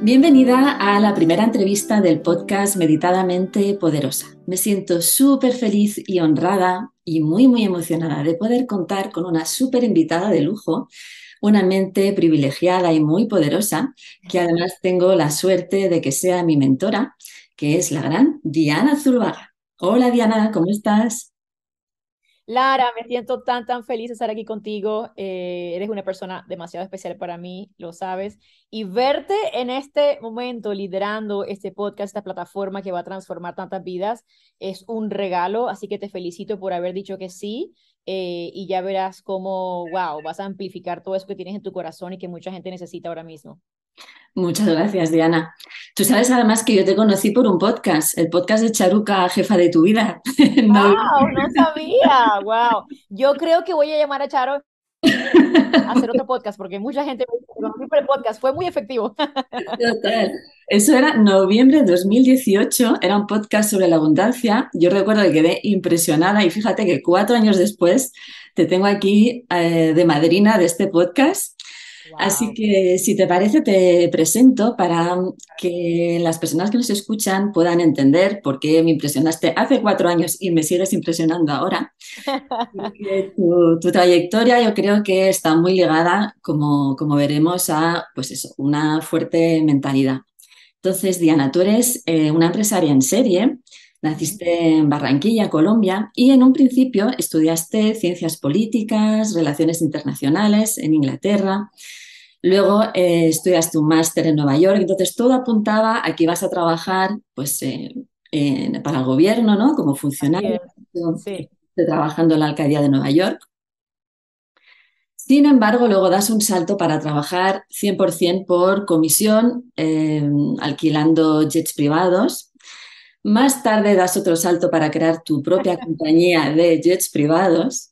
Bienvenida a la primera entrevista del podcast Meditadamente Poderosa. Me siento súper feliz y honrada y muy emocionada de poder contar con una súper invitada de lujo, una mente privilegiada y muy poderosa, que además tengo la suerte de que sea mi mentora, que es la gran Diana Zuluaga. Hola Diana, ¿cómo estás? Lara, me siento tan feliz de estar aquí contigo. Eres una persona demasiado especial para mí, lo sabes. Y verte en este momento liderando este podcast, esta plataforma que va a transformar tantas vidas, es un regalo. Así que te felicito por haber dicho que sí. Y ya verás cómo, wow, vas a amplificar todo eso que tienes en tu corazón y que mucha gente necesita ahora mismo. Muchas gracias, Diana. Tú sabes además que yo te conocí por un podcast, el podcast de Charuca, jefa de tu vida. No. ¡Wow! No sabía. ¡Wow! Yo creo que voy a llamar a Charo a hacer otro podcast porque mucha gente me dice que conocí por el podcast. Fue muy efectivo. Total. Eso era noviembre de 2018, era un podcast sobre la abundancia. Yo recuerdo que quedé impresionada y fíjate que 4 años después te tengo aquí de madrina de este podcast. Así Wow. que si te parece te presento para que las personas que nos escuchan puedan entender por qué me impresionaste hace 4 años y me sigues impresionando ahora. Porque tu trayectoria yo creo que está muy ligada, como veremos, a pues eso, una fuerte mentalidad. Entonces, Diana, tú eres una empresaria en serie, Ujú. naciste en Barranquilla, Colombia, y en un principio estudiaste ciencias políticas, relaciones internacionales en Inglaterra. Luego estudiaste un máster en Nueva York, entonces todo apuntaba a que ibas a trabajar pues, para el gobierno, ¿no? Como Así funcionario, es. Sí. trabajando en la alcaldía de Nueva York. Sin embargo, luego das un salto para trabajar 100% por comisión, alquilando jets privados. Más tarde das otro salto para crear tu propia compañía de jets privados.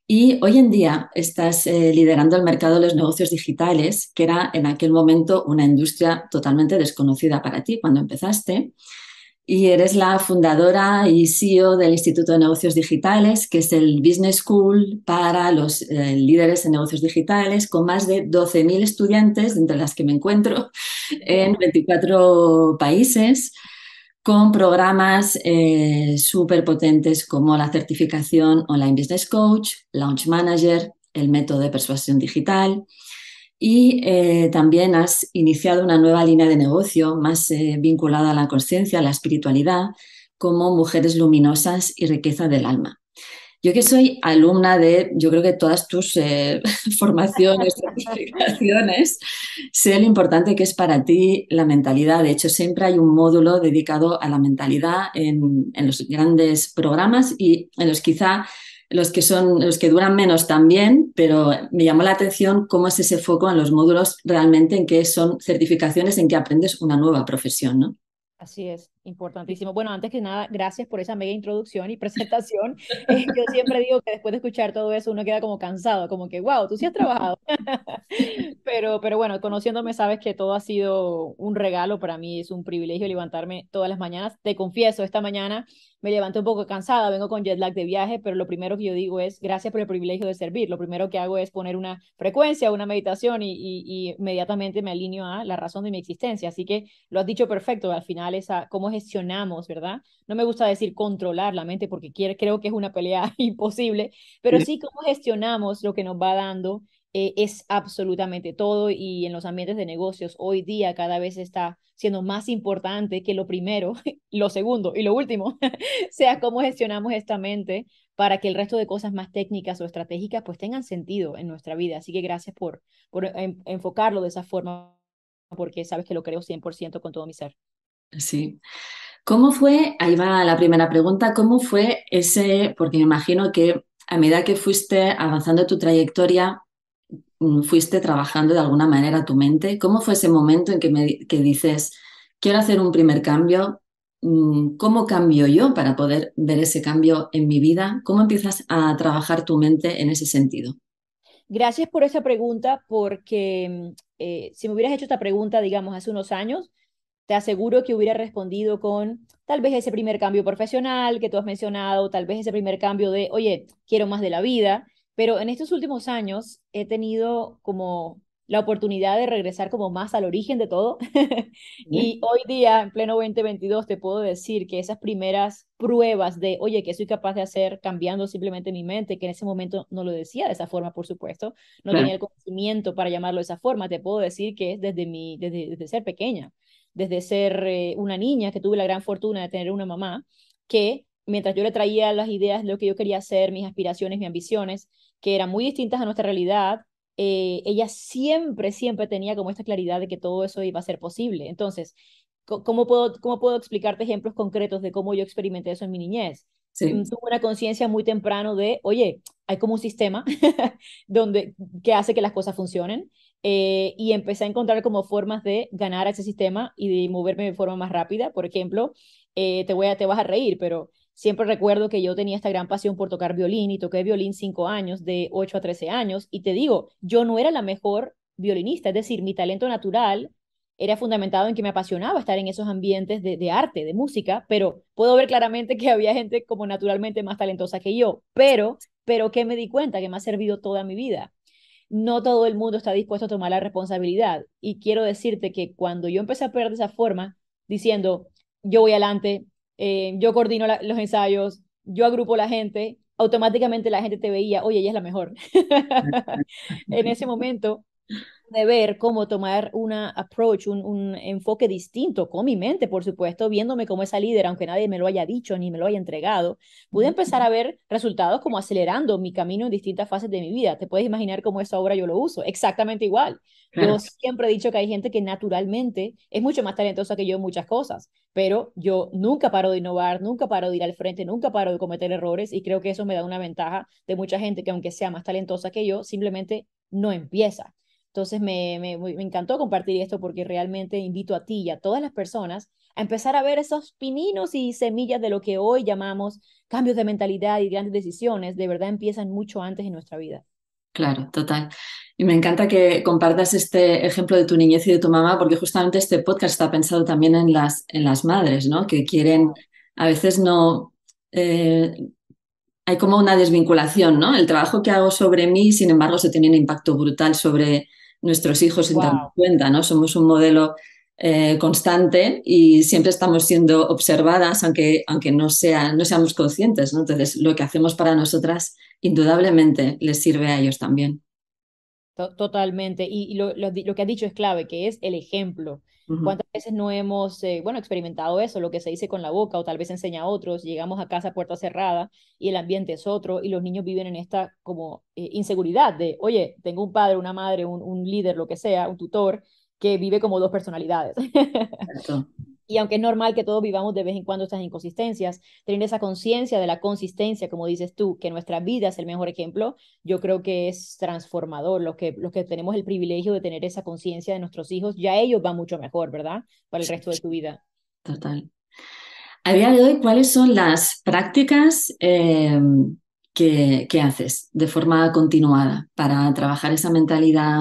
Y hoy en día estás liderando el mercado de los negocios digitales, que era en aquel momento una industria totalmente desconocida para ti cuando empezaste. Y eres la fundadora y CEO del Instituto de Negocios Digitales, que es el Business School para los líderes en negocios digitales, con más de 12.000 estudiantes, entre las que me encuentro, en 24 países, con programas súper potentes como la certificación Online Business Coach, Launch Manager, el método de persuasión digital. Y también has iniciado una nueva línea de negocio más vinculada a la conciencia, a la espiritualidad, como Mujeres Luminosas y Riqueza del Alma. Yo que soy alumna de, yo creo que todas tus formaciones, certificaciones, sé lo importante que es para ti la mentalidad. De hecho, siempre hay un módulo dedicado a la mentalidad en los grandes programas y en los quizá los que duran menos también, pero me llamó la atención cómo es ese foco en los módulos realmente en que son certificaciones en que aprendes una nueva profesión, ¿no? Así es, importantísimo. Bueno, antes que nada, gracias por esa mega introducción y presentación. Yo siempre digo que después de escuchar todo eso uno queda como cansado, como que, wow, tú sí has trabajado. Pero bueno, conociéndome sabes que todo ha sido un regalo para mí, es un privilegio levantarme todas las mañanas. Te confieso, esta mañana me levanté un poco cansada, vengo con jet lag de viaje, pero lo primero que yo digo es gracias por el privilegio de servir. Lo primero que hago es poner una frecuencia, una meditación y inmediatamente me alineo a la razón de mi existencia. Así que lo has dicho perfecto, al final es a cómo gestionamos, ¿verdad? No me gusta decir controlar la mente porque creo que es una pelea imposible, pero sí cómo gestionamos lo que nos va dando es absolutamente todo y en los ambientes de negocios hoy día cada vez está siendo más importante que lo primero, lo segundo y lo último sea cómo gestionamos esta mente para que el resto de cosas más técnicas o estratégicas pues tengan sentido en nuestra vida. Así que gracias por enfocarlo de esa forma porque sabes que lo creo 100% con todo mi ser. Sí. ¿Cómo fue? Ahí va la primera pregunta. ¿Cómo fue ese? Porque me imagino que a medida que fuiste avanzando tu trayectoria, fuiste trabajando de alguna manera tu mente. ¿Cómo fue ese momento en que dices, quiero hacer un primer cambio? ¿Cómo cambio yo para poder ver ese cambio en mi vida? ¿Cómo empiezas a trabajar tu mente en ese sentido? Gracias por esa pregunta, porque si me hubieras hecho esta pregunta, digamos, hace unos años, te aseguro que hubiera respondido con tal vez ese primer cambio profesional que tú has mencionado, tal vez ese primer cambio de, oye, quiero más de la vida, pero en estos últimos años he tenido como la oportunidad de regresar como más al origen de todo. ¿Sí? Y hoy día, en pleno 2022, te puedo decir que esas primeras pruebas de, oye, que soy capaz de hacer cambiando simplemente mi mente, que en ese momento no lo decía de esa forma, por supuesto, no tenía Claro, el conocimiento para llamarlo de esa forma, te puedo decir que es desde ser pequeña, desde ser una niña que tuve la gran fortuna de tener una mamá que mientras yo le traía las ideas de lo que yo quería hacer, mis aspiraciones, mis ambiciones, que eran muy distintas a nuestra realidad, ella siempre tenía como esta claridad de que todo eso iba a ser posible. Entonces, cómo puedo explicarte ejemplos concretos de cómo yo experimenté eso en mi niñez? sí, Tuve una conciencia muy temprano de, oye, hay como un sistema donde, que hace que las cosas funcionen. Y empecé a encontrar como formas de ganar a ese sistema y de moverme de forma más rápida. Por ejemplo, te vas a reír, pero siempre recuerdo que yo tenía esta gran pasión por tocar violín y toqué violín 5 años, de 8 a 13 años. Y te digo, yo no era la mejor violinista, es decir, mi talento natural era fundamentado en que me apasionaba estar en esos ambientes de arte, de música, pero puedo ver claramente que había gente como naturalmente más talentosa que yo, pero que me di cuenta que me ha servido toda mi vida. No todo el mundo está dispuesto a tomar la responsabilidad. Y quiero decirte que cuando yo empecé a perder de esa forma, diciendo, yo voy adelante, yo coordino los ensayos, yo agrupo la gente, automáticamente la gente te veía, oye, ella es la mejor. En ese momento de ver cómo tomar una approach, un enfoque distinto con mi mente, por supuesto, viéndome como esa líder, aunque nadie me lo haya dicho ni me lo haya entregado, pude empezar a ver resultados como acelerando mi camino en distintas fases de mi vida. Te puedes imaginar cómo eso ahora yo lo uso, exactamente igual. Yo claro. siempre he dicho que hay gente que naturalmente es mucho más talentosa que yo en muchas cosas, pero yo nunca paro de innovar, nunca paro de ir al frente, nunca paro de cometer errores y creo que eso me da una ventaja de mucha gente que aunque sea más talentosa que yo, simplemente no empieza. Entonces me encantó compartir esto porque realmente invito a ti y a todas las personas a empezar a ver esos pininos y semillas de lo que hoy llamamos cambios de mentalidad y grandes decisiones, de verdad empiezan mucho antes en nuestra vida. Claro, total. Y me encanta que compartas este ejemplo de tu niñez y de tu mamá, porque justamente este podcast está pensado también en las madres, ¿no? Que quieren, a veces no, eh, hay como una desvinculación, ¿no? El trabajo que hago sobre mí, sin embargo, se tiene un impacto brutal sobre nuestros hijos sin darnos Wow. cuenta, ¿no? Somos un modelo constante y siempre estamos siendo observadas, aunque no seamos conscientes, ¿no? Entonces, lo que hacemos para nosotras, indudablemente, les sirve a ellos también. Totalmente. Y lo que has dicho es clave, que es el ejemplo. Ujú. ¿Cuántas veces no hemos, bueno, experimentado eso, lo que se dice con la boca o tal vez enseña a otros? Llegamos a casa a puerta cerrada y el ambiente es otro y los niños viven en esta como inseguridad de, oye, tengo un padre, una madre, un líder, lo que sea, un tutor que vive como dos personalidades. Exacto. Y aunque es normal que todos vivamos de vez en cuando estas inconsistencias, tener esa conciencia de la consistencia, como dices tú, que nuestra vida es el mejor ejemplo, yo creo que es transformador. Los que tenemos el privilegio de tener esa conciencia de nuestros hijos, ya ellos van mucho mejor, ¿verdad? Para el resto de su vida. Total. A día de hoy, ¿cuáles son las prácticas que haces de forma continuada para trabajar esa mentalidad?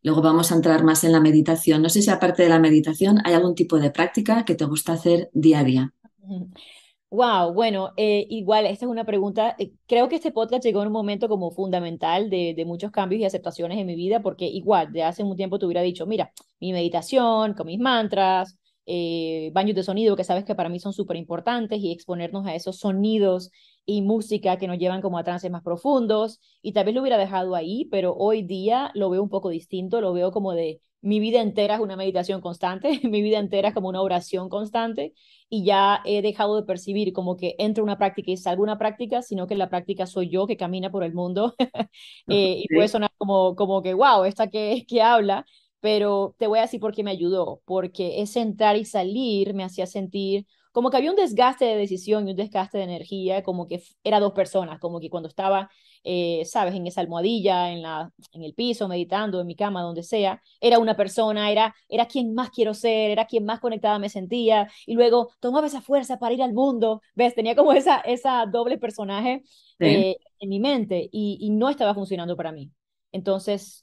Luego vamos a entrar más en la meditación. No sé si aparte de la meditación hay algún tipo de práctica que te gusta hacer día a día. Wow, bueno, igual esta es una pregunta. Creo que este podcast llegó en un momento como fundamental de muchos cambios y aceptaciones en mi vida, porque igual de hace un tiempo te hubiera dicho, mira, mi meditación con mis mantras, baños de sonido, que sabes que para mí son súper importantes, y exponernos a esos sonidos y música que nos llevan como a trances más profundos, y tal vez lo hubiera dejado ahí, pero hoy día lo veo un poco distinto, lo veo como de mi vida entera es una meditación constante, mi vida entera es como una oración constante y ya he dejado de percibir como que entro una práctica y salgo una práctica, sino que la práctica soy yo que camina por el mundo y puede Sí. sonar como que, wow, esta que habla, pero te voy a decir por qué me ayudó, porque ese entrar y salir me hacía sentir como que había un desgaste de decisión y un desgaste de energía, como que era dos personas, como que cuando estaba, sabes, en esa almohadilla, en el piso, meditando, en mi cama, donde sea, era una persona, era quien más quiero ser, era quien más conectada me sentía, y luego tomaba esa fuerza para ir al mundo, ¿ves? Tenía como esa doble personaje Sí. en mi mente y no estaba funcionando para mí. Entonces,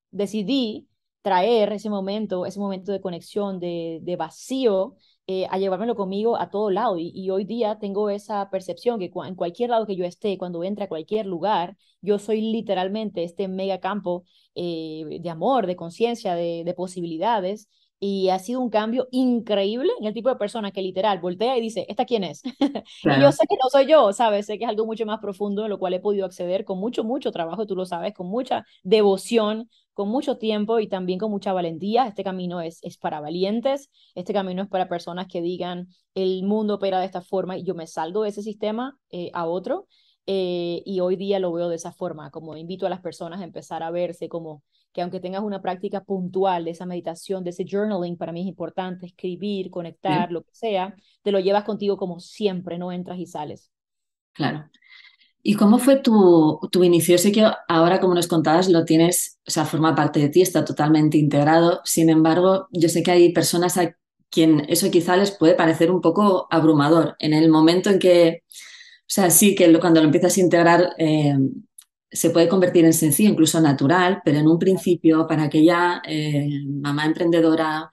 decidí traer ese momento de conexión, de vacío, a llevármelo conmigo a todo lado. Y hoy día tengo esa percepción que en cualquier lado que yo esté, cuando entre a cualquier lugar, yo soy literalmente este mega campo de amor, de conciencia, de posibilidades. Y ha sido un cambio increíble en el tipo de persona que literal voltea y dice, ¿esta quién es? Y yo Claro. sé que no soy yo, ¿sabes? Sé que es algo mucho más profundo, en lo cual he podido acceder con mucho, mucho trabajo, tú lo sabes, con mucha devoción, con mucho tiempo y también con mucha valentía. Este camino es para valientes, este camino es para personas que digan, el mundo opera de esta forma y yo me salgo de ese sistema a otro. Y hoy día lo veo de esa forma, como invito a las personas a empezar a verse como que aunque tengas una práctica puntual de esa meditación, de ese journaling, para mí es importante escribir, conectar, Sí, lo que sea, te lo llevas contigo como siempre, no entras y sales. claro. ¿Y cómo fue tu inicio? Yo sé que ahora, como nos contabas, lo tienes, o sea, forma parte de ti, está totalmente integrado. Sin embargo, yo sé que hay personas a quien eso quizá les puede parecer un poco abrumador. En el momento en que, o sea, sí que cuando lo empiezas a integrar se puede convertir en sencillo, incluso natural, pero en un principio, para aquella mamá emprendedora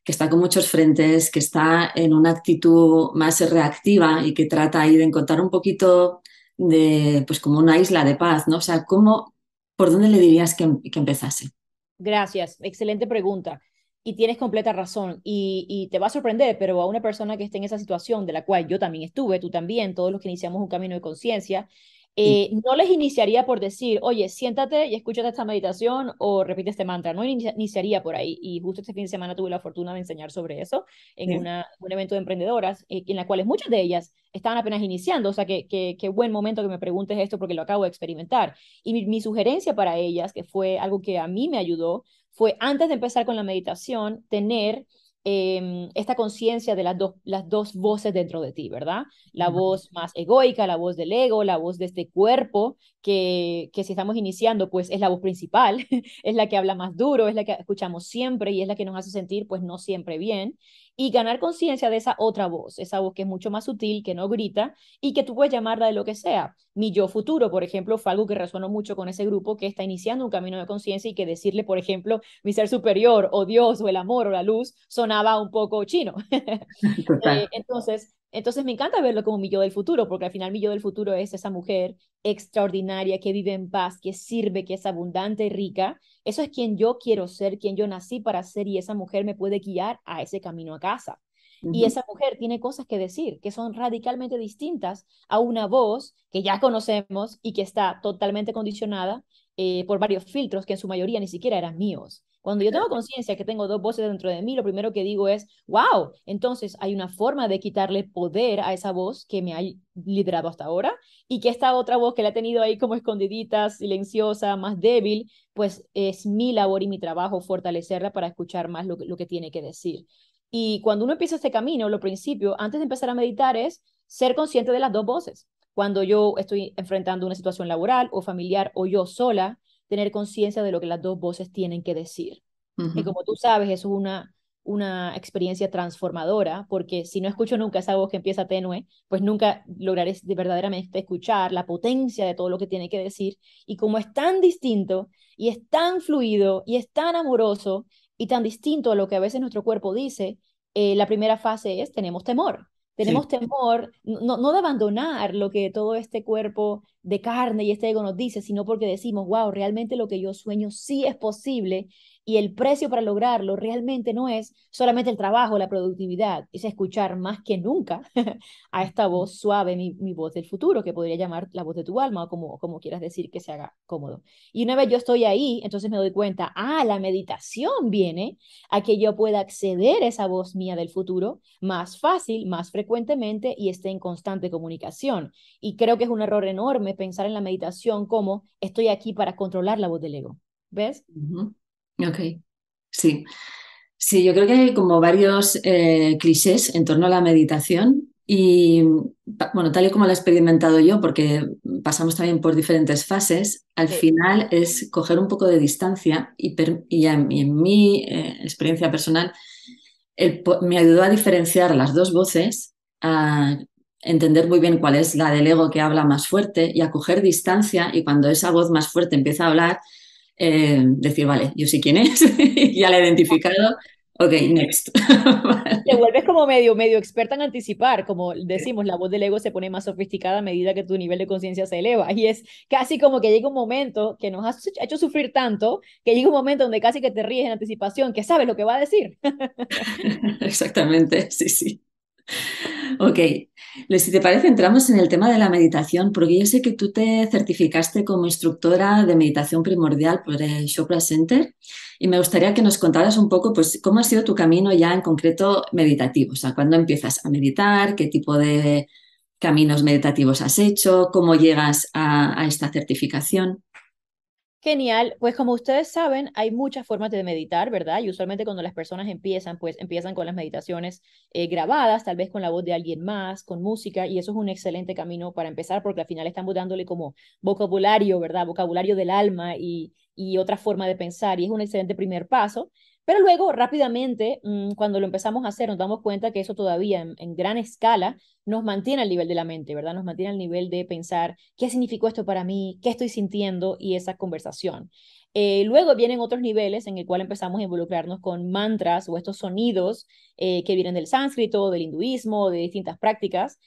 que está con muchos frentes, que está en una actitud más reactiva y que trata ahí de encontrar un poquito de, pues como una isla de paz, ¿no? O sea, ¿por dónde le dirías que empezase? Gracias, excelente pregunta. Y tienes completa razón. Y te va a sorprender, pero a una persona que esté en esa situación, de la cual yo también estuve, tú también, todos los que iniciamos un camino de conciencia, Sí, no les iniciaría por decir, oye, siéntate y escúchate esta meditación o repite este mantra. No iniciaría por ahí. Y justo este fin de semana tuve la fortuna de enseñar sobre eso en sí. un evento de emprendedoras, en la cuales muchas de ellas estaban apenas iniciando. O sea, que buen momento que me preguntes esto porque lo acabo de experimentar. Y mi sugerencia para ellas, que fue algo que a mí me ayudó, fue antes de empezar con la meditación, tener esta conciencia de las dos voces dentro de ti, ¿verdad? La voz más egoica, la voz del ego, la voz de este cuerpo, que si estamos iniciando, pues es la voz principal, es la que habla más duro, es la que escuchamos siempre y es la que nos hace sentir, pues no siempre bien. Y ganar conciencia de esa otra voz, esa voz que es mucho más sutil, que no grita y que tú puedes llamarla de lo que sea. Mi yo futuro, por ejemplo, fue algo que resonó mucho con ese grupo que está iniciando un camino de conciencia y que decirle, por ejemplo, mi ser superior o Dios o el amor o la luz sonaba un poco chino. Total. Entonces me encanta verlo como mi yo del futuro, porque al final mi yo del futuro es esa mujer extraordinaria que vive en paz, que sirve, que es abundante y rica. Eso es quien yo quiero ser, quien yo nací para ser y esa mujer me puede guiar a ese camino a casa. Y Ujú. esa mujer tiene cosas que decir que son radicalmente distintas a una voz que ya conocemos y que está totalmente condicionada por varios filtros que en su mayoría ni siquiera eran míos. Cuando yo tengo conciencia que tengo dos voces dentro de mí, lo primero que digo es, wow, entonces hay una forma de quitarle poder a esa voz que me ha liderado hasta ahora y que esta otra voz que la he tenido ahí como escondidita, silenciosa, más débil, pues es mi labor y mi trabajo fortalecerla para escuchar más lo que tiene que decir. Y cuando uno empieza este camino, lo principio, antes de empezar a meditar, es ser consciente de las dos voces. Cuando yo estoy enfrentando una situación laboral o familiar o yo sola, tener conciencia de lo que las dos voces tienen que decir. Y Ujú. como tú sabes, eso es una experiencia transformadora, porque si no escucho nunca esa voz que empieza tenue, pues nunca lograré de verdaderamente escuchar la potencia de todo lo que tiene que decir. Y como es tan distinto y es tan fluido y es tan amoroso y tan distinto a lo que a veces nuestro cuerpo dice, la primera fase es tenemos temor. Sí. Tenemos temor no de abandonar lo que todo este cuerpo de carne y este ego nos dice, sino porque decimos, wow, realmente lo que yo sueño sí es posible y el precio para lograrlo realmente no es solamente el trabajo, la productividad, es escuchar más que nunca a esta voz suave, mi voz del futuro, que podría llamar la voz de tu alma o como quieras decir que se haga cómodo. Y una vez yo estoy ahí, entonces me doy cuenta, la meditación viene a que yo pueda acceder a esa voz mía del futuro más fácil, más frecuentemente y esté en constante comunicación. Y creo que es un error enorme pensar en la meditación como estoy aquí para controlar la voz del ego. ¿Ves? Ujú. Ok. Sí. Sí, yo creo que hay como varios clichés en torno a la meditación y, bueno, tal y como lo he experimentado yo, porque pasamos también por diferentes fases, al Sí. final es coger un poco de distancia y en mi experiencia personal me ayudó a diferenciar las dos voces, a entender muy bien cuál es la del ego que habla más fuerte y a coger distancia y cuando esa voz más fuerte empieza a hablar, decir, vale, yo sé quién es, ya la he identificado, Ok, next. Te Vale. vuelves como medio experta en anticipar, como decimos, la voz del ego se pone más sofisticada a medida que tu nivel de conciencia se eleva. Y es casi como que llega un momento que nos ha hecho sufrir tanto, que llega un momento donde casi que te ríes en anticipación, que sabes lo que va a decir. Exactamente, sí, sí. Ok, si te parece, entramos en el tema de la meditación, porque yo sé que tú te certificaste como instructora de meditación primordial por el Chopra Center y me gustaría que nos contaras un poco, pues, cómo ha sido tu camino ya en concreto meditativo, o sea, cuándo empiezas a meditar, qué tipo de caminos meditativos has hecho, cómo llegas a esta certificación. Genial, pues como ustedes saben, hay muchas formas de meditar, ¿verdad? Y usualmente cuando las personas empiezan, pues empiezan con las meditaciones grabadas, tal vez con la voz de alguien más, con música, y eso es un excelente camino para empezar porque al final estamos dándole como vocabulario, ¿verdad? Vocabulario del alma y otra forma de pensar, y es un excelente primer paso. Pero luego, rápidamente, cuando lo empezamos a hacer, nos damos cuenta que eso todavía en gran escala nos mantiene al nivel de la mente, ¿verdad? Nos mantiene al nivel de pensar qué significó esto para mí, qué estoy sintiendo y esa conversación. Luego vienen otros niveles en el cual empezamos a involucrarnos con mantras o estos sonidos que vienen del sánscrito, del hinduismo, de distintas prácticas,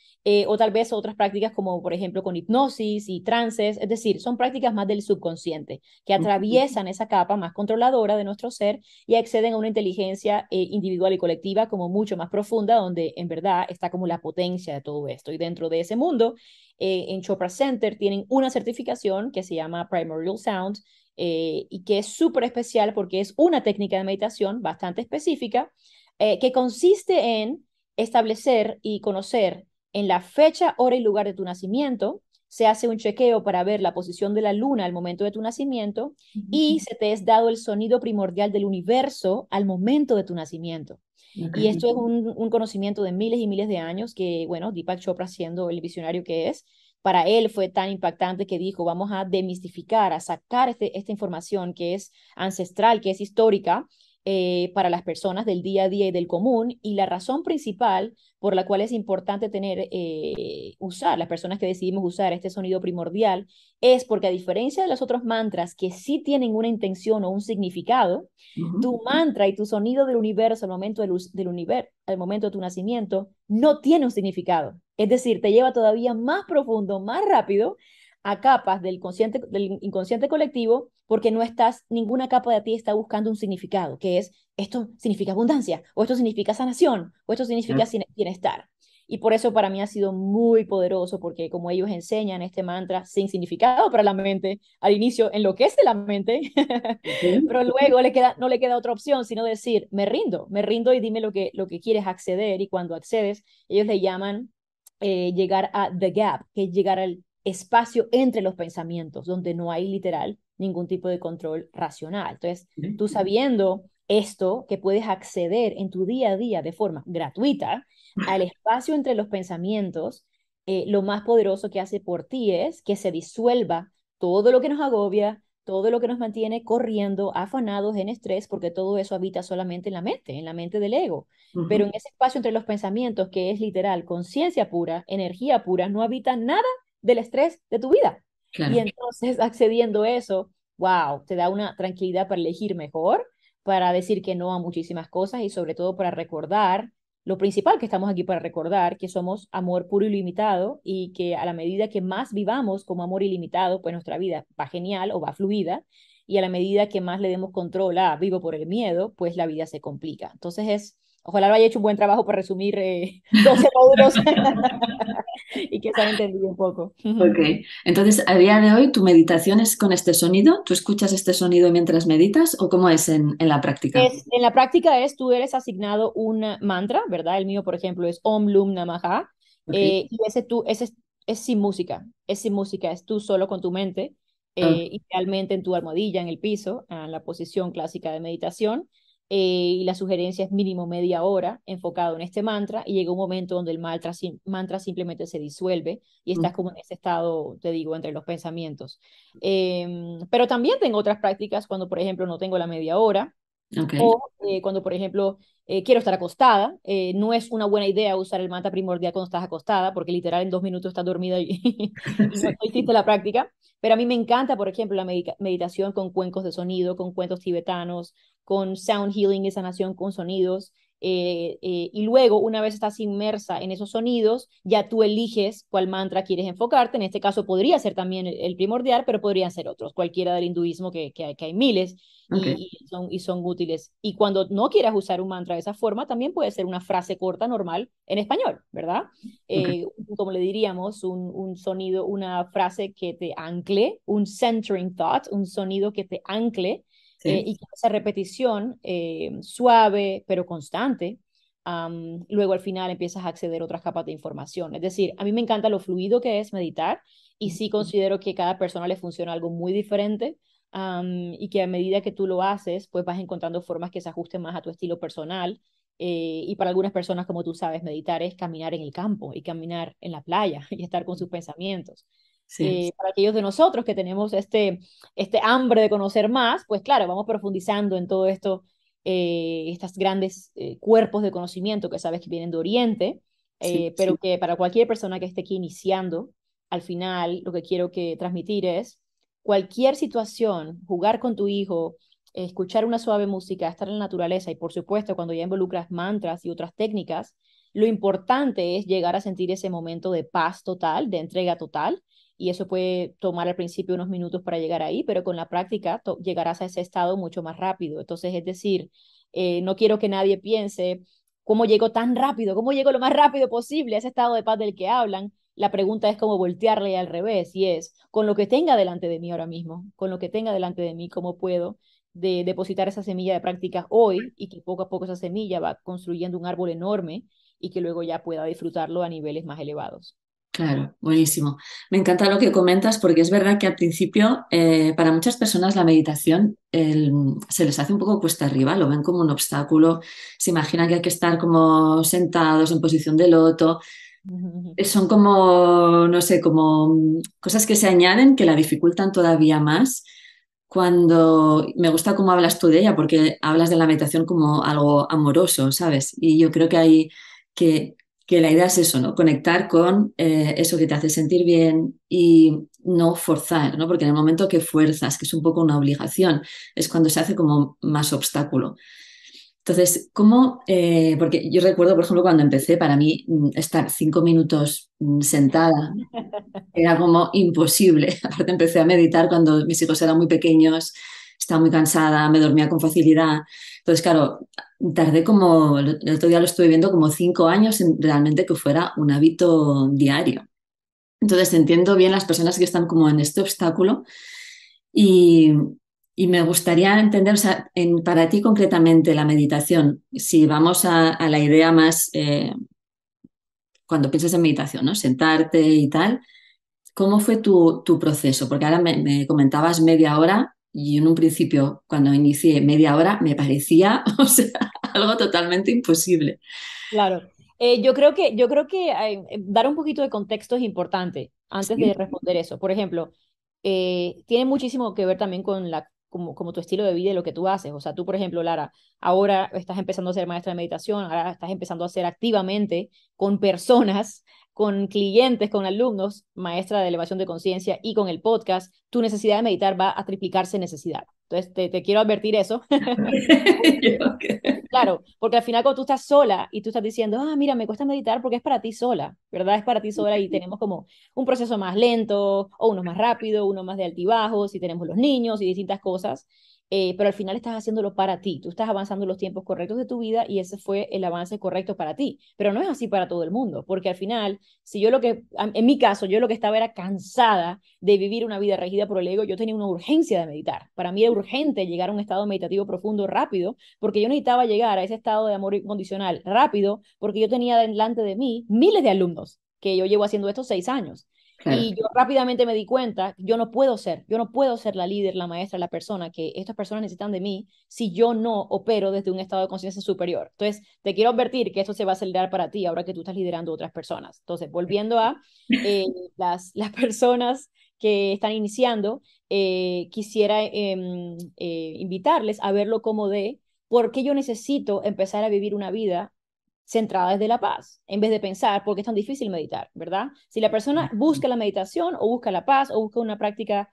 o tal vez otras prácticas como por ejemplo con hipnosis y trances, es decir, son prácticas más del subconsciente que atraviesan esa capa más controladora de nuestro ser y acceden a una inteligencia individual y colectiva como mucho más profunda, donde en verdad está como la potencia de todo esto. Y dentro de ese mundo, en Chopra Center tienen una certificación que se llama Primordial Sound y que es súper especial porque es una técnica de meditación bastante específica que consiste en establecer y conocer en la fecha, hora y lugar de tu nacimiento. Se hace un chequeo para ver la posición de la luna al momento de tu nacimiento y se te es dado el sonido primordial del universo al momento de tu nacimiento. Ok. Y esto es un conocimiento de miles y miles de años que, bueno, Deepak Chopra siendo el visionario que es, para él fue tan impactante que dijo, vamos a demistificar, a sacar esta información que es ancestral, que es histórica, para las personas del día a día y del común. Y la razón principal por la cual es importante tener, usar, las personas que decidimos usar este sonido primordial, es porque a diferencia de los otros mantras que sí tienen una intención o un significado, Ujú. tu mantra y tu sonido del universo al momento de tu nacimiento no tiene un significado. Es decir, te lleva todavía más profundo, más rápido a capas del inconsciente colectivo, porque no estás, ninguna capa de ti está buscando un significado, que es esto significa abundancia, o esto significa sanación, o esto significa bienestar. Y por eso para mí ha sido muy poderoso, porque como ellos enseñan este mantra sin significado para la mente, al inicio enloquece la mente, Ok. pero luego no le queda otra opción, sino decir, me rindo y dime lo que quieres acceder. Y cuando accedes, ellos le llaman llegar a the gap, que es llegar al espacio entre los pensamientos, donde no hay literal ningún tipo de control racional. Entonces, tú sabiendo esto, que puedes acceder en tu día a día de forma gratuita al espacio entre los pensamientos, lo más poderoso que hace por ti es que se disuelva todo lo que nos agobia, todo lo que nos mantiene corriendo, afanados, en estrés, porque todo eso habita solamente en la mente del ego. Pero Ujú. en ese espacio entre los pensamientos, que es literal, conciencia pura, energía pura, no habita nada del estrés de tu vida. Y Claro. entonces, accediendo a eso, wow, te da una tranquilidad para elegir mejor, para decir que no a muchísimas cosas y sobre todo para recordar lo principal, que estamos aquí para recordar, que somos amor puro y ilimitado y que a la medida que más vivamos como amor ilimitado, pues nuestra vida va genial o va fluida, y a la medida que más le demos control a vivo por el miedo, pues la vida se complica. Entonces ojalá lo haya hecho un buen trabajo para resumir 12 módulos y que se haya entendido un poco. Ok, entonces a día de hoy tu meditación es con este sonido, ¿tú escuchas este sonido mientras meditas o cómo es en la práctica? En la práctica tú eres asignado un mantra, ¿verdad? El mío, por ejemplo, es Om Lum Namaha, Ok, y ese es sin música, es tú solo con tu mente, ok, idealmente en tu almohadilla, en el piso, en la posición clásica de meditación, y la sugerencia es mínimo media hora enfocado en este mantra, y llega un momento donde el mantra simplemente se disuelve y estás como en ese estado, te digo, entre los pensamientos. Pero también tengo otras prácticas cuando, por ejemplo, no tengo la media hora ok, o cuando, por ejemplo, quiero estar acostada. No es una buena idea usar el mantra primordial cuando estás acostada, porque literal en 2 minutos estás dormida y no sí, hiciste la práctica. Pero a mí me encanta, por ejemplo, la meditación con cuencos de sonido, con cuentos tibetanos, con sound healing y sanación con sonidos. Y luego, una vez estás inmersa en esos sonidos, ya tú eliges cuál mantra quieres enfocarte. En este caso podría ser también el primordial, pero podrían ser otros, cualquiera del hinduismo, que hay miles Ok, y son útiles. Y cuando no quieras usar un mantra de esa forma, también puede ser una frase corta normal en español, ¿verdad? ok. Como le diríamos, un sonido, una frase que te ancle, un centering thought, un sonido que te ancle Sí, y que esa repetición suave pero constante, luego al final empiezas a acceder a otras capas de información. Es decir, a mí me encanta lo fluido que es meditar y sí considero que cada persona le funciona algo muy diferente. Y que a medida que tú lo haces, pues vas encontrando formas que se ajusten más a tu estilo personal. Y para algunas personas, como tú sabes, meditar es caminar en el campo y caminar en la playa y estar con sus pensamientos. sí, Para aquellos de nosotros que tenemos este hambre de conocer más, pues claro, vamos profundizando en todo esto, estos grandes cuerpos de conocimiento que sabes que vienen de Oriente, sí, pero que para cualquier persona que esté aquí iniciando, al final lo que quiero que transmitir es cualquier situación, jugar con tu hijo, escuchar una suave música, estar en la naturaleza y por supuesto cuando ya involucras mantras y otras técnicas, lo importante es llegar a sentir ese momento de paz total, de entrega total, y eso puede tomar al principio unos minutos para llegar ahí, pero con la práctica llegarás a ese estado mucho más rápido. Entonces, es decir, no quiero que nadie piense cómo llego tan rápido, cómo llego lo más rápido posible a ese estado de paz del que hablan. La pregunta es cómo voltearle al revés, y es, con lo que tenga delante de mí ahora mismo, con lo que tenga delante de mí, cómo puedo depositar esa semilla de práctica hoy y que poco a poco esa semilla va construyendo un árbol enorme y que luego ya pueda disfrutarlo a niveles más elevados. claro, buenísimo. Me encanta lo que comentas porque es verdad que al principio para muchas personas la meditación se les hace un poco cuesta arriba, lo ven como un obstáculo, se imaginan que hay que estar como sentados en posición de loto. Son como, no sé, como cosas que se añaden que la dificultan todavía más. Cuando me gusta cómo hablas tú de ella, porque hablas de la meditación como algo amoroso, ¿sabes? Y yo creo que hay que, que la idea es eso, ¿no? Conectar con eso que te hace sentir bien y no forzar, ¿no? Porque en el momento que fuerzas, que es un poco una obligación, es cuando se hace como más obstáculo. Entonces, ¿cómo? Porque yo recuerdo, por ejemplo, cuando empecé, para mí estar 5 minutos sentada era como imposible. Aparte, empecé a meditar cuando mis hijos eran muy pequeños, estaba muy cansada, me dormía con facilidad. Entonces, claro, tardé como, el otro día lo estuve viendo como 5 años en realmente que fuera un hábito diario. Entonces, entiendo bien las personas que están como en este obstáculo y, y me gustaría entender, o sea, para ti concretamente la meditación, si vamos a la idea más, cuando piensas en meditación, ¿no? Sentarte y tal, ¿cómo fue tu proceso? Porque ahora me comentabas media hora y en un principio, cuando inicié media hora, me parecía, o sea, algo totalmente imposible. Claro. Yo creo que dar un poquito de contexto es importante antes de Sí, responder eso. Por ejemplo, tiene muchísimo que ver también con como tu estilo de vida y lo que tú haces. O sea, tú, por ejemplo, Lara, ahora estás empezando a ser maestra de meditación, ahora estás empezando a hacer activamente con personas, con clientes, con alumnos, maestra de elevación de conciencia y con el podcast, tu necesidad de meditar va a triplicarse en necesidad. Entonces, te quiero advertir eso. Yo que- Claro, porque al final cuando tú estás sola y tú estás diciendo, ah, mira, me cuesta meditar porque es para ti sola, ¿verdad? Es para ti sola y tenemos como un proceso más lento o uno más rápido, uno más de altibajos y tenemos los niños y distintas cosas, pero al final estás haciéndolo para ti, tú estás avanzando los tiempos correctos de tu vida y ese fue el avance correcto para ti, pero no es así para todo el mundo, porque al final, si yo en mi caso, yo lo que estaba era cansada de vivir una vida regida por el ego, yo tenía una urgencia de meditar, para mí era urgente llegar a un estado meditativo profundo rápido porque yo necesitaba llegar a ese estado de amor incondicional rápido, porque yo tenía delante de mí miles de alumnos, que yo llevo haciendo esto 6 años. Claro, Y yo rápidamente me di cuenta, yo no puedo ser la líder, la maestra, la persona que estas personas necesitan de mí si yo no opero desde un estado de conciencia superior. Entonces, te quiero advertir que esto se va a acelerar para ti ahora que tú estás liderando a otras personas. Entonces, volviendo a eh, las personas que están iniciando, quisiera invitarles a verlo como de ¿por qué yo necesito empezar a vivir una vida centrada desde la paz? En vez de pensar, ¿por qué es tan difícil meditar? ¿Verdad? Si la persona busca la meditación o busca la paz o busca una práctica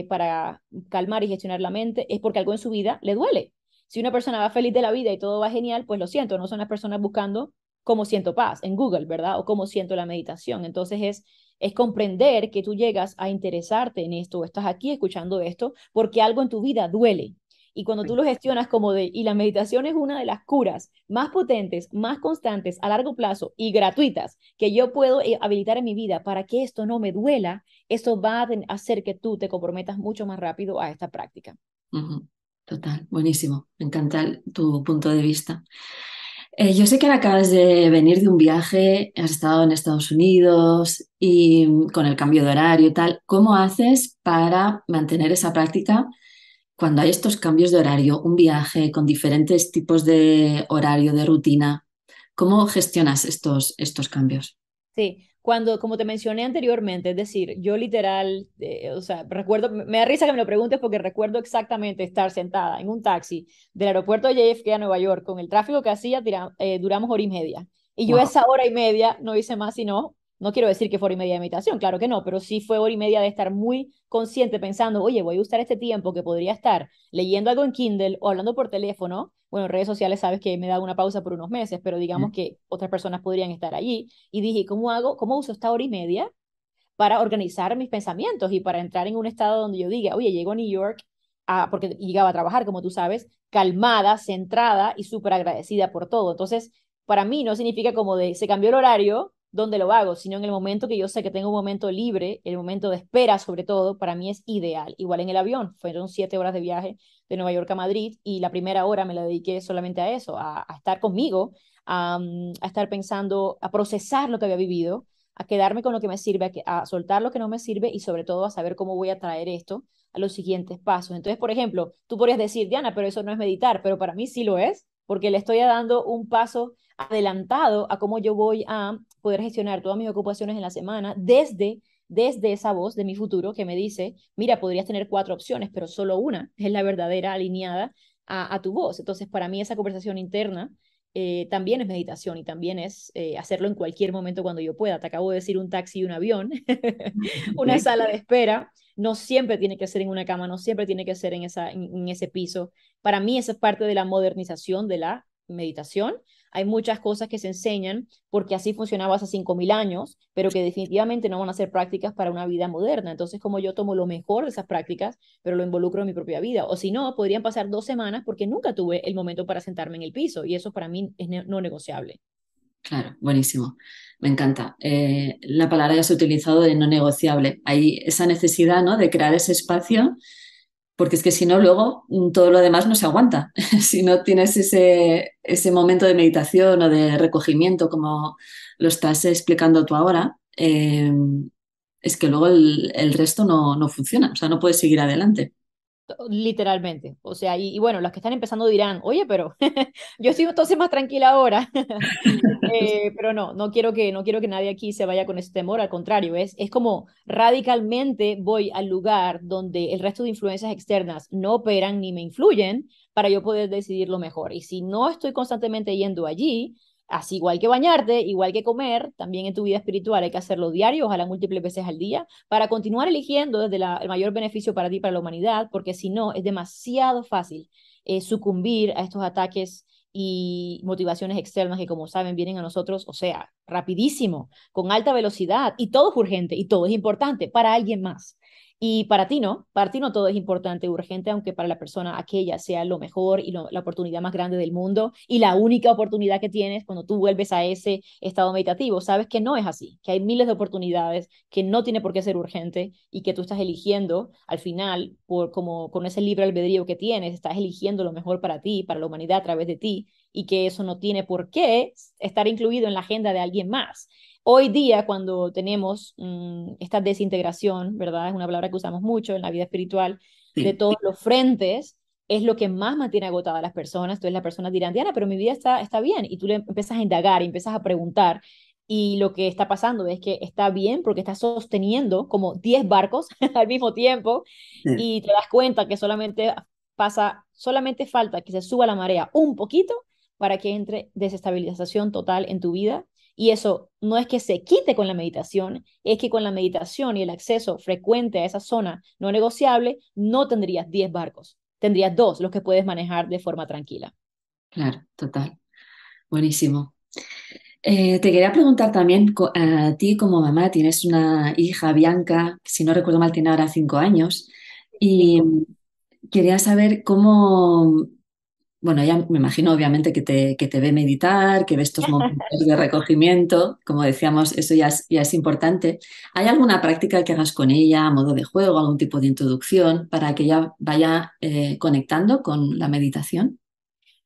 para calmar y gestionar la mente, es porque algo en su vida le duele. Si una persona va feliz de la vida y todo va genial, pues lo siento, no son las personas buscando cómo siento paz en Google, ¿verdad? O cómo siento la meditación. Entonces es comprender que tú llegas a interesarte en esto, o estás aquí escuchando esto, porque algo en tu vida duele. Y cuando tú lo gestionas como y la meditación es una de las curas más potentes, más constantes, a largo plazo y gratuitas que yo puedo habilitar en mi vida para que esto no me duela, eso va a hacer que tú te comprometas mucho más rápido a esta práctica. Ujú. Total, buenísimo. Me encanta tu punto de vista. Yo sé que ahora acabas de venir de un viaje, has estado en Estados Unidos y con el cambio de horario y tal. ¿Cómo haces para mantener esa práctica cuando hay estos cambios de horario, un viaje con diferentes tipos de horario, de rutina? ¿Cómo gestionas estos cambios? Sí, cuando, como te mencioné anteriormente, es decir, yo literal, o sea, recuerdo, me da risa que me lo preguntes porque recuerdo exactamente estar sentada en un taxi del aeropuerto de JFK a Nueva York con el tráfico que hacía, duramos hora y media. Y yo Wow. esa hora y media no hice más sino, no quiero decir que fue hora y media de meditación, claro que no, pero sí fue hora y media de estar muy consciente pensando, oye, voy a usar este tiempo que podría estar leyendo algo en Kindle o hablando por teléfono. Bueno, en redes sociales sabes que me he dado una pausa por unos meses, pero digamos que otras personas podrían estar allí y dije, ¿cómo hago? ¿Cómo uso esta hora y media para organizar mis pensamientos y para entrar en un estado donde yo diga, oye, llego a New York, porque llegaba a trabajar, como tú sabes, calmada, centrada y súper agradecida por todo? Entonces, para mí no significa como de, se cambió el horario, donde lo hago, sino en el momento que yo sé que tengo un momento libre, el momento de espera sobre todo, para mí es ideal. Igual en el avión, fueron 7 horas de viaje de Nueva York a Madrid y la primera hora me la dediqué solamente a eso, a estar conmigo, a estar pensando, a procesar lo que había vivido, a quedarme con lo que me sirve, a soltar lo que no me sirve y sobre todo a saber cómo voy a traer esto a los siguientes pasos. Entonces, por ejemplo, tú podrías decir, Diana, pero eso no es meditar, pero para mí sí lo es, porque le estoy dando un paso adelantado a cómo yo voy a poder gestionar todas mis ocupaciones en la semana desde esa voz de mi futuro que me dice, mira, podrías tener 4 opciones, pero solo una es la verdadera alineada a tu voz. Entonces, para mí esa conversación interna también es meditación y también es hacerlo en cualquier momento cuando yo pueda. Te acabo de decir un taxi y un avión, una Ok. sala de espera. No siempre tiene que ser en una cama, no siempre tiene que ser en ese piso. Para mí esa es parte de la modernización de la meditación. Hay muchas cosas que se enseñan porque así funcionaba hace 5.000 años, pero que definitivamente no van a ser prácticas para una vida moderna. Entonces, como yo tomo lo mejor de esas prácticas, pero lo involucro en mi propia vida. O si no, podrían pasar 2 semanas porque nunca tuve el momento para sentarme en el piso y eso para mí es no negociable. Claro, buenísimo. Me encanta. La palabra que has utilizado de no negociable. Hay esa necesidad, ¿no?, de crear ese espacio, porque es que si no, luego todo lo demás no se aguanta. Si no tienes ese momento de meditación o de recogimiento, como lo estás explicando tú ahora, es que luego el resto no funciona, o sea, no puedes seguir adelante. Literalmente. O sea, y bueno, los que están empezando dirán, oye, pero yo estoy entonces más tranquila ahora. Pero no, no quiero que nadie aquí se vaya con ese temor, al contrario, es como radicalmente voy al lugar donde el resto de influencias externas no operan ni me influyen para yo poder decidir lo mejor. Y si no estoy constantemente yendo allí, así igual que bañarte, igual que comer, también en tu vida espiritual hay que hacerlo diario, ojalá múltiples veces al día, para continuar eligiendo desde el mayor beneficio para ti, para la humanidad, porque si no, es demasiado fácil sucumbir a estos ataques y motivaciones externas que, como saben, vienen a nosotros, o sea, rapidísimo, con alta velocidad, y todo es urgente y todo es importante para alguien más. Y para ti no todo es importante, urgente, aunque para la persona aquella sea lo mejor y la oportunidad más grande del mundo y la única oportunidad que tienes cuando tú vuelves a ese estado meditativo. Sabes que no es así, que hay miles de oportunidades, que no tiene por qué ser urgente y que tú estás eligiendo al final, como con ese libre albedrío que tienes, estás eligiendo lo mejor para ti, para la humanidad a través de ti y que eso no tiene por qué estar incluido en la agenda de alguien más. Hoy día, cuando tenemos esta desintegración, ¿verdad? Es una palabra que usamos mucho en la vida espiritual, de Sí. todos los frentes, es lo que más mantiene agotada a las personas. Entonces las personas dirán, Diana, pero mi vida está bien. Y tú le empiezas a indagar y empiezas a preguntar. Y lo que está pasando es que está bien porque está sosteniendo como 10 barcos al mismo tiempo Sí. y te das cuenta que solamente falta que se suba la marea un poquito para que entre desestabilización total en tu vida y eso no es que se quite con la meditación, es que con la meditación y el acceso frecuente a esa zona no negociable, no tendrías 10 barcos. tendrías dos, los que puedes manejar de forma tranquila. Claro, total. Buenísimo. Te quería preguntar también, a ti como mamá tienes una hija, Bianca, que si no recuerdo mal tiene ahora 5 años, y 5. quería saber cómo, bueno, ella me imagino obviamente que te ve meditar, que ve estos momentos de recogimiento, como decíamos, eso ya es importante. ¿Hay alguna práctica que hagas con ella a modo de juego, algún tipo de introducción para que ella vaya conectando con la meditación?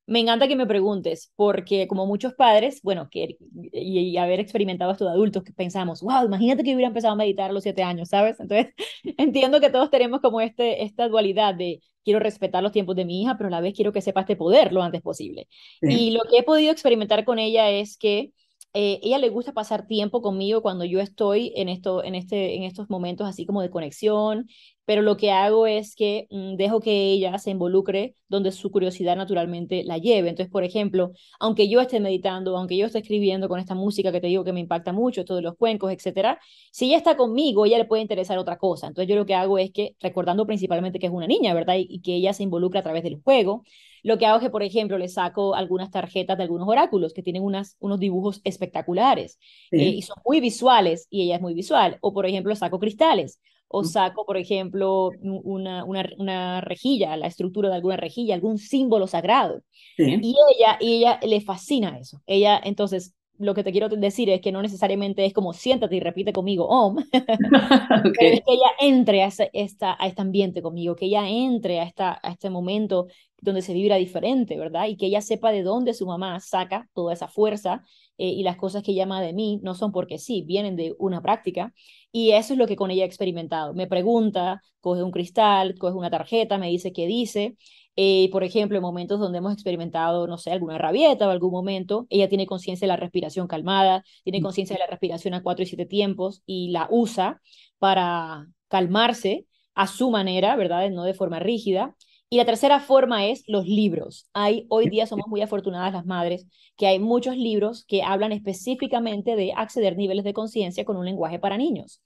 Me encanta que me preguntes, porque como muchos padres, bueno, y haber experimentado esto de adultos, que pensamos, wow, imagínate que hubiera empezado a meditar a los 7 años, ¿sabes? Entonces, entiendo que todos tenemos como esta dualidad de quiero respetar los tiempos de mi hija, pero a la vez quiero que sepa este poder lo antes posible. Sí, Y lo que he podido experimentar con ella es que ella le gusta pasar tiempo conmigo cuando yo estoy en estos momentos así como de conexión, pero lo que hago es que dejo que ella se involucre donde su curiosidad naturalmente la lleve. Entonces, por ejemplo, aunque yo esté meditando, aunque yo esté escribiendo con esta música que te digo que me impacta mucho, todos los cuencos, etcétera, si ella está conmigo, ella le puede interesar otra cosa. Entonces, yo lo que hago es que, recordando principalmente que es una niña, ¿verdad? Y que ella se involucra a través del juego, lo que hago es que, por ejemplo, le saco algunas tarjetas de algunos oráculos que tienen unos dibujos espectaculares y sí. son muy visuales y ella es muy visual. O, por ejemplo, saco cristales o saco, por ejemplo, una rejilla, la estructura de alguna rejilla, algún símbolo sagrado. Sí. Y ella le fascina eso. Ella, entonces, lo que te quiero decir es que no necesariamente es como siéntate y repite conmigo Om, pero es Ok. que ella entre a este ambiente conmigo, que ella entre a este momento donde se vibra diferente, ¿verdad? Y que ella sepa de dónde su mamá saca toda esa fuerza y las cosas que llama de mí no son porque sí, vienen de una práctica. Y eso es lo que con ella he experimentado. Me pregunta, coge un cristal, coge una tarjeta, me dice qué dice. Por ejemplo, en momentos donde hemos experimentado, no sé, alguna rabieta o algún momento, ella tiene conciencia de la respiración calmada, tiene conciencia de la respiración a 4 y 7 tiempos y la usa para calmarse a su manera, ¿verdad? No de forma rígida. Y la tercera forma es los libros. Hoy día somos muy afortunadas las madres que hay muchos libros que hablan específicamente de acceder a niveles de conciencia con un lenguaje para niños,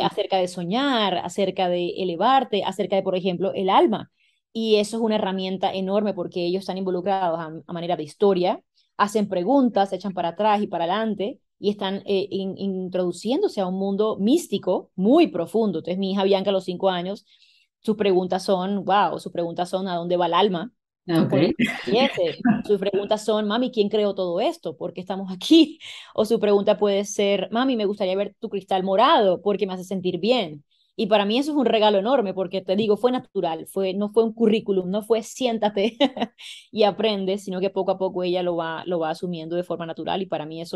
acerca de soñar, acerca de elevarte, acerca de, por ejemplo, el alma. Y eso es una herramienta enorme porque ellos están involucrados a manera de historia, hacen preguntas, se echan para atrás y para adelante y están introduciéndose a un mundo místico muy profundo. Entonces, mi hija Bianca a los 5 años, sus preguntas son ¿a dónde va el alma? Ok. Cuando fallece. Sus preguntas son, mami, ¿quién creó todo esto? ¿Por qué estamos aquí? O su pregunta puede ser, mami, me gustaría ver tu cristal morado porque me hace sentir bien. Y para mí eso es un regalo enorme porque te digo, fue natural, no fue un currículum, no fue siéntate y aprende, sino que poco a poco ella lo va asumiendo de forma natural y para mí es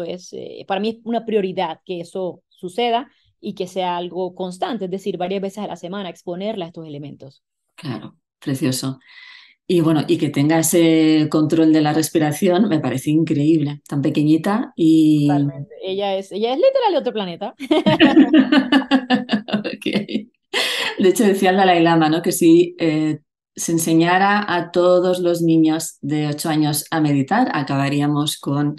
una prioridad que eso suceda y que sea algo constante, es decir, varias veces a la semana exponerla a estos elementos. Claro, precioso. Y bueno, y que tenga ese control de la respiración me parece increíble, tan pequeñita y... Totalmente. Ella es literal de otro planeta. Ok. De hecho, decía el Dalai Lama, ¿no? Que si se enseñara a todos los niños de 8 años a meditar, acabaríamos con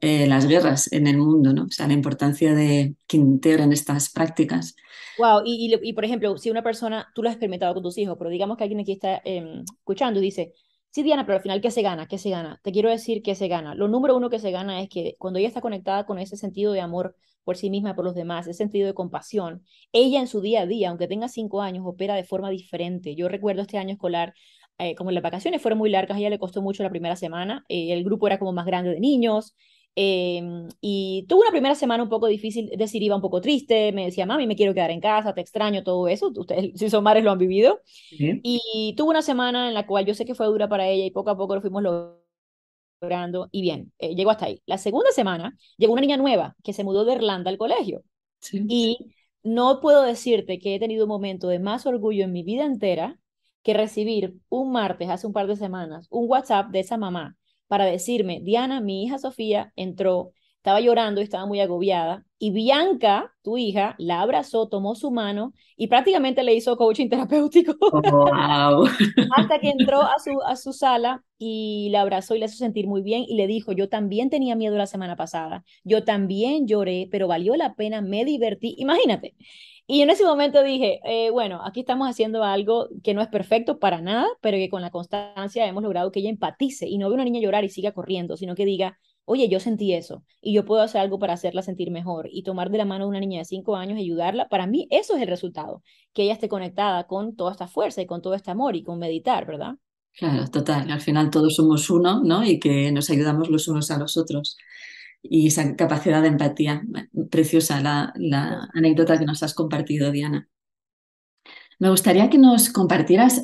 las guerras en el mundo, ¿no? O sea, la importancia de que integren estas prácticas. Wow, y por ejemplo, si una persona, tú lo has experimentado con tus hijos, pero digamos que alguien aquí está escuchando y dice, sí, Diana, pero al final, ¿qué se gana? ¿Qué se gana? Te quiero decir qué se gana. Lo número uno que se gana es que cuando ella está conectada con ese sentido de amor por sí misma y por los demás, ese sentido de compasión, ella en su día a día, aunque tenga 5 años, opera de forma diferente. Yo recuerdo este año escolar, como las vacaciones fueron muy largas, a ella le costó mucho la primera semana, el grupo era como más grande de niños, y tuve una primera semana un poco difícil, es decir, iba un poco triste, me decía, mami, me quiero quedar en casa, te extraño, todo eso, ustedes si son madres lo han vivido, Sí, y tuve una semana en la cual yo sé que fue dura para ella y poco a poco lo fuimos logrando, y bien, llegó hasta ahí. La segunda semana llegó una niña nueva que se mudó de Irlanda al colegio, sí. y no puedo decirte que he tenido un momento de más orgullo en mi vida entera que recibir un martes, hace un par de semanas, un WhatsApp de esa mamá para decirme, Diana, mi hija Sofía entró estaba llorando y estaba muy agobiada. Y Bianca, tu hija, la abrazó, tomó su mano y prácticamente le hizo coaching terapéutico. Wow. Hasta que entró a su sala y la abrazó y le hizo sentir muy bien y le dijo, yo también tenía miedo la semana pasada, yo también lloré, pero valió la pena, me divertí, imagínate. Y en ese momento dije, bueno, aquí estamos haciendo algo que no es perfecto para nada, pero que con la constancia hemos logrado que ella empatice y no ve una niña llorar y siga corriendo, sino que diga, oye, yo sentí eso y yo puedo hacer algo para hacerla sentir mejor y tomar de la mano de una niña de 5 años y ayudarla. Para mí eso es el resultado, que ella esté conectada con toda esta fuerza y con todo este amor y con meditar, ¿verdad? Claro, total. Al final todos somos uno, ¿no? Y que nos ayudamos los unos a los otros. Y esa capacidad de empatía. Preciosa la anécdota que nos has compartido, Diana. Me gustaría que nos compartieras,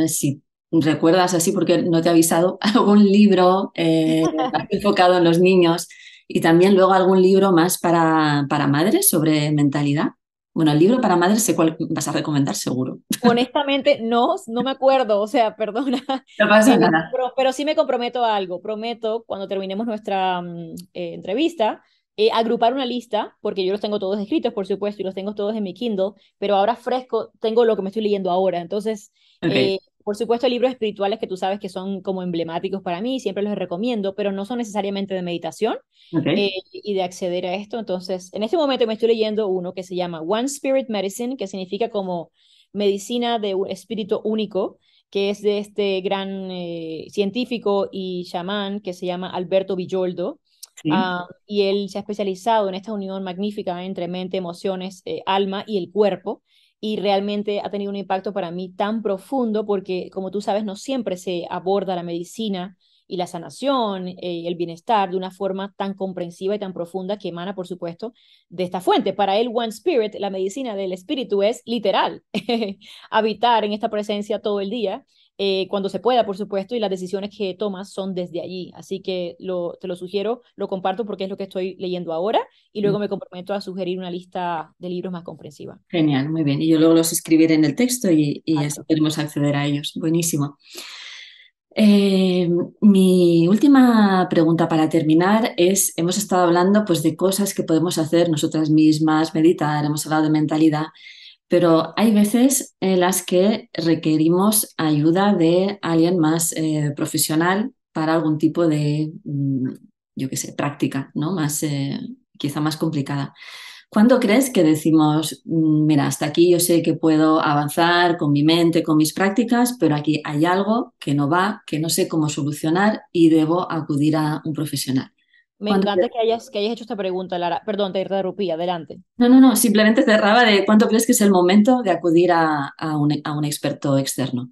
si recuerdas así, porque no te he avisado, algún libro más enfocado en los niños y también luego algún libro más para madres sobre mentalidad. Bueno, el libro para madres sé cuál vas a recomendar seguro. Honestamente, no, no me acuerdo, o sea, perdona, No pasa nada. pero sí me comprometo a algo. Prometo, cuando terminemos nuestra entrevista, agrupar una lista, porque yo los tengo todos escritos, por supuesto, y los tengo todos en mi Kindle, pero ahora fresco tengo lo que me estoy leyendo ahora. Entonces, Ok, por supuesto, libros espirituales que tú sabes que son como emblemáticos para mí, siempre los recomiendo, pero no son necesariamente de meditación ok. y de acceder a esto. Entonces, en este momento me estoy leyendo uno que se llama One Spirit Medicine, que significa como medicina de un espíritu único, que es de este gran científico y chamán que se llama Alberto Villoldo. Sí. Y él se ha especializado en esta unión magnífica entre mente, emociones, alma y el cuerpo. Y realmente ha tenido un impacto para mí tan profundo porque, como tú sabes, no siempre se aborda la medicina y la sanación y el bienestar de una forma tan comprensiva y tan profunda que emana, por supuesto, de esta fuente. Para él, One Spirit, la medicina del espíritu, es literal, habitar en esta presencia todo el día, cuando se pueda, por supuesto, y las decisiones que tomas son desde allí. Así que te lo sugiero, lo comparto porque es lo que estoy leyendo ahora y luego me comprometo a sugerir una lista de libros más comprensiva. Genial, muy bien. Y yo luego los escribiré en el texto y así Exacto. podemos acceder a ellos. Buenísimo. Eh, Mi última pregunta para terminar es, hemos estado hablando pues de cosas que podemos hacer nosotras mismas, meditar, hemos hablado de mentalidad, pero hay veces en las que requerimos ayuda de alguien más profesional para algún tipo de, yo qué sé, práctica, ¿no? Más, quizá más complicada. ¿Cuándo crees que decimos, mira, hasta aquí yo sé que puedo avanzar con mi mente, con mis prácticas, pero aquí hay algo que no va, que no sé cómo solucionar y debo acudir a un profesional? Me ¿Cuándo encanta que hayas hecho esta pregunta, Lara. Perdón, te interrumpí, adelante. No, no, no, simplemente cerraba de cuánto crees que es el momento de acudir a un experto externo.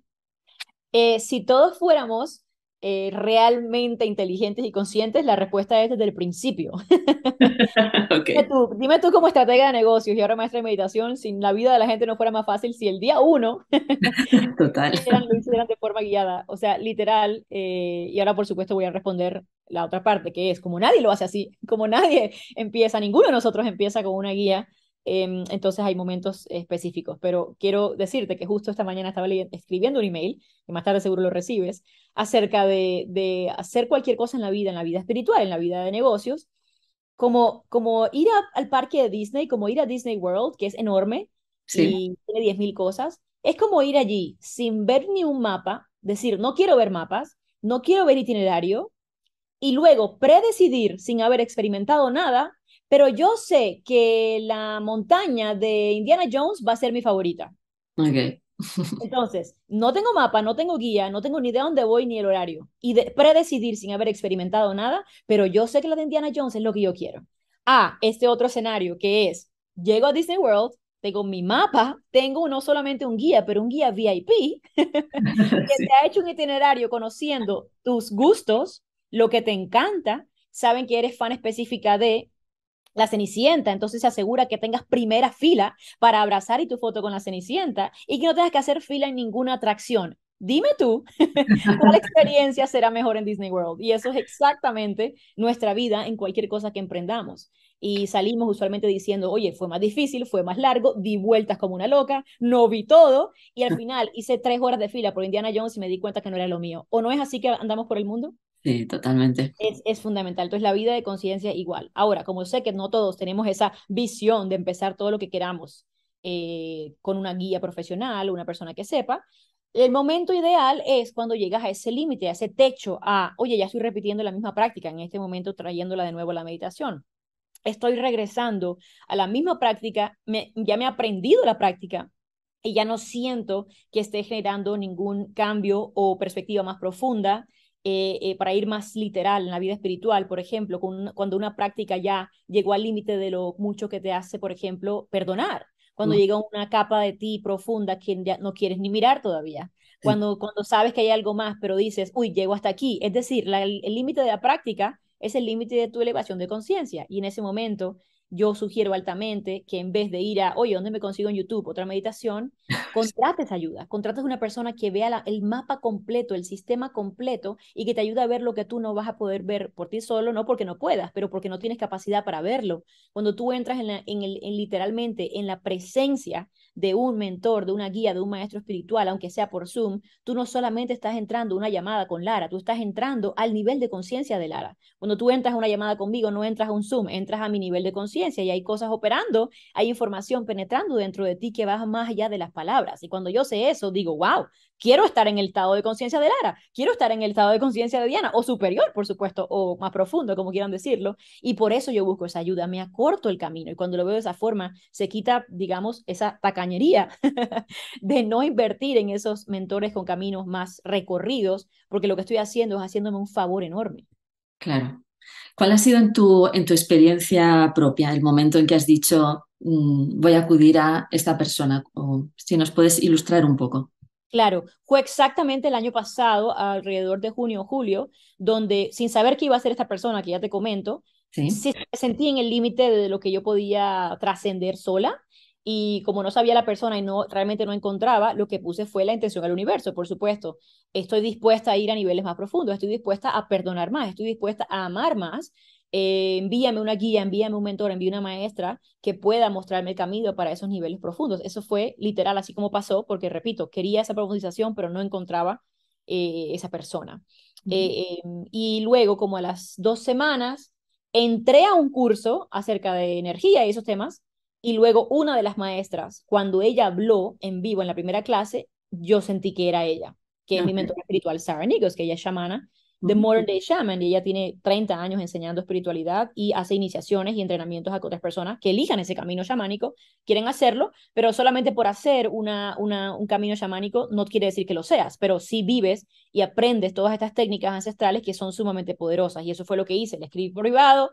Si todos fuéramos realmente inteligentes y conscientes, la respuesta es desde el principio. Ok, Dime tú como estratega de negocios y ahora maestra de meditación, si la vida de la gente no fuera más fácil, si el día uno total. lo hicieran de forma guiada, o sea, literal, y ahora por supuesto voy a responder la otra parte, que es como nadie lo hace así, como nadie empieza, ninguno de nosotros empieza con una guía, entonces hay momentos específicos, pero quiero decirte que justo esta mañana estaba escribiendo un email, que más tarde seguro lo recibes, acerca de hacer cualquier cosa en la vida espiritual, en la vida de negocios, como ir al parque de Disney, como ir a Disney World, que es enorme Sí, y tiene 10.000 cosas, es como ir allí sin ver ni un mapa, decir, no quiero ver mapas, no quiero ver itinerario, y luego predecidir sin haber experimentado nada, pero yo sé que la montaña de Indiana Jones va a ser mi favorita. ok. Entonces, no tengo mapa, no tengo guía, no tengo ni idea dónde voy ni el horario. Y predecidir sin haber experimentado nada, pero yo sé que la de Indiana Jones es lo que yo quiero. Este otro escenario que es, llego a Disney World, tengo mi mapa, tengo no solamente un guía, pero un guía VIP que Sí, te ha hecho un itinerario conociendo tus gustos, lo que te encanta, saben que eres fan específica de la Cenicienta, entonces se asegura que tengas primera fila para abrazar y tu foto con la Cenicienta y que no tengas que hacer fila en ninguna atracción. Dime tú, ¿cuál experiencia será mejor en Disney World? Y eso es exactamente nuestra vida en cualquier cosa que emprendamos. Y salimos usualmente diciendo, oye, fue más difícil, fue más largo, di vueltas como una loca, no vi todo y al final hice 3 horas de fila por Indiana Jones y me di cuenta que no era lo mío. ¿O no es así que andamos por el mundo? Sí, totalmente. Es fundamental. Entonces, la vida de conciencia igual. Ahora, como sé que no todos tenemos esa visión de empezar todo lo que queramos con una guía profesional, una persona que sepa, el momento ideal es cuando llegas a ese límite, a ese techo, a, oye, ya estoy repitiendo la misma práctica, en este momento trayéndola de nuevo a la meditación. Estoy regresando a la misma práctica, ya me he aprendido la práctica y ya no siento que esté generando ningún cambio o perspectiva más profunda para ir más literal en la vida espiritual, por ejemplo, cuando una práctica ya llegó al límite de lo mucho que te hace, por ejemplo, perdonar, cuando llega una capa de ti profunda que ya no quieres ni mirar todavía, Sí, cuando sabes que hay algo más, pero dices, uy, llego hasta aquí, es decir, el límite de la práctica es el límite de tu elevación de conciencia y en ese momento yo sugiero altamente que en vez de ir a, oye, ¿dónde me consigo en YouTube otra meditación? Contrates ayuda, contrates una persona que vea el mapa completo, el sistema completo y que te ayude a ver lo que tú no vas a poder ver por ti solo, no porque no puedas, pero porque no tienes capacidad para verlo. Cuando tú entras literalmente en la presencia de un mentor, de una guía, de un maestro espiritual, aunque sea por Zoom, tú no solamente estás entrando a una llamada con Lara, tú estás entrando al nivel de conciencia de Lara. Cuando tú entras a una llamada conmigo, no entras a un Zoom, entras a mi nivel de conciencia y hay cosas operando, hay información penetrando dentro de ti que va más allá de las palabras. Y cuando yo sé eso, digo, wow, quiero estar en el estado de conciencia de Lara, quiero estar en el estado de conciencia de Diana, o superior, por supuesto, o más profundo, como quieran decirlo. Y por eso yo busco esa ayuda, me acorto el camino. Y cuando lo veo de esa forma, se quita, digamos, esa tacañería de no invertir en esos mentores con caminos más recorridos, porque lo que estoy haciendo es haciéndome un favor enorme. claro. ¿Cuál ha sido en tu experiencia propia el momento en que has dicho, voy a acudir a esta persona? O si nos puedes ilustrar un poco. Claro, fue exactamente el año pasado, alrededor de junio o julio, donde sin saber qué iba a ser esta persona, que ya te comento, Sí, sí me sentí en el límite de lo que yo podía trascender sola. Y como no sabía la persona y no realmente no encontraba, lo que puse fue la intención al universo, por supuesto. Estoy dispuesta a ir a niveles más profundos, estoy dispuesta a perdonar más, estoy dispuesta a amar más. Envíame una guía, envíame un mentor, envíame una maestra que pueda mostrarme el camino para esos niveles profundos. Eso fue literal, así como pasó, porque repito, quería esa profundización, pero no encontraba esa persona. Y luego, como a las 2 semanas, entré a un curso acerca de energía y esos temas, y luego una de las maestras, cuando ella habló en vivo en la primera clase, yo sentí que era ella, que es mi ok. mentora espiritual, Sarah Nichols, que ella es chamana de Ujú. Modern Day Shaman y ella tiene 30 años enseñando espiritualidad y hace iniciaciones y entrenamientos a otras personas que elijan ese camino chamánico, quieren hacerlo, pero solamente por hacer un camino chamánico no quiere decir que lo seas, pero sí vives y aprendes todas estas técnicas ancestrales que son sumamente poderosas y eso fue lo que hice, le escribí por privado,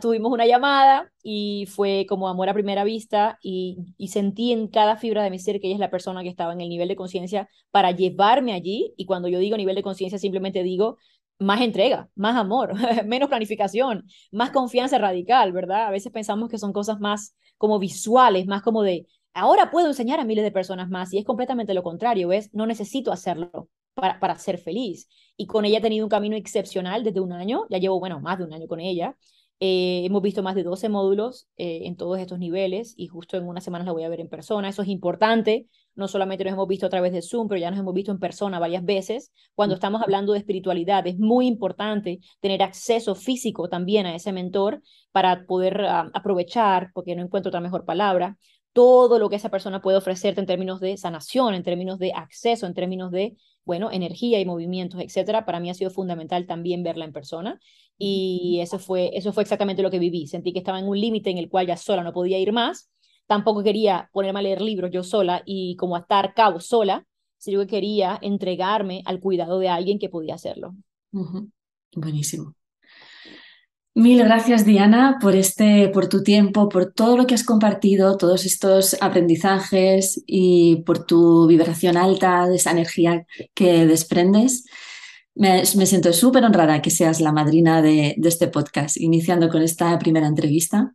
tuvimos una llamada y fue como amor a primera vista y sentí en cada fibra de mi ser que ella es la persona que estaba en el nivel de conciencia para llevarme allí y cuando yo digo nivel de conciencia simplemente digo más entrega, más amor, menos planificación, más confianza radical, ¿verdad? A veces pensamos que son cosas más como visuales, más como de, ahora puedo enseñar a miles de personas más y es completamente lo contrario, es, no necesito hacerlo para ser feliz. Y con ella he tenido un camino excepcional desde un año, ya llevo, bueno, más de un año con ella. Hemos visto más de 12 módulos en todos estos niveles y justo en unas semanas la voy a ver en persona. Eso es importante. No solamente nos hemos visto a través de Zoom, pero ya nos hemos visto en persona varias veces. Cuando estamos hablando de espiritualidad, es muy importante tener acceso físico también a ese mentor para poder aprovechar, porque no encuentro otra mejor palabra, todo lo que esa persona puede ofrecerte en términos de sanación, en términos de acceso, en términos de, bueno, energía y movimientos, etcétera. Para mí ha sido fundamental también verla en persona. Y eso fue exactamente lo que viví. Sentí que estaba en un límite en el cual ya sola no podía ir más. Tampoco quería ponerme a leer libros yo sola y como atar cabos sola, sino que quería entregarme al cuidado de alguien que podía hacerlo. Ujú. Buenísimo. Mil gracias, Diana, por tu tiempo, por todo lo que has compartido, todos estos aprendizajes y por tu vibración alta, de esa energía que desprendes. Me siento súper honrada que seas la madrina de este podcast, iniciando con esta primera entrevista.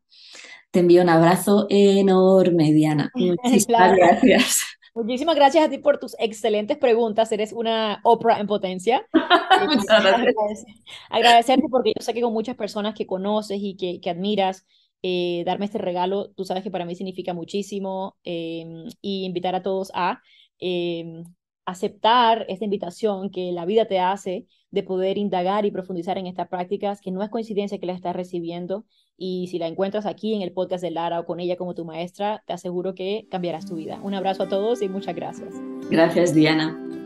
Te envío un abrazo enorme, Diana. Muchísimas Claro. gracias. Muchísimas gracias a ti por tus excelentes preguntas. Eres una Oprah en potencia. Muchas gracias. Agradecerte porque yo sé que con muchas personas que conoces y que admiras, darme este regalo, tú sabes que para mí significa muchísimo y invitar a todos a aceptar esta invitación que la vida te hace de poder indagar y profundizar en estas prácticas, que no es coincidencia que las estás recibiendo, y si la encuentras aquí en el podcast de Lara o con ella como tu maestra, te aseguro que cambiarás tu vida. Un abrazo a todos y muchas gracias. Gracias, Diana.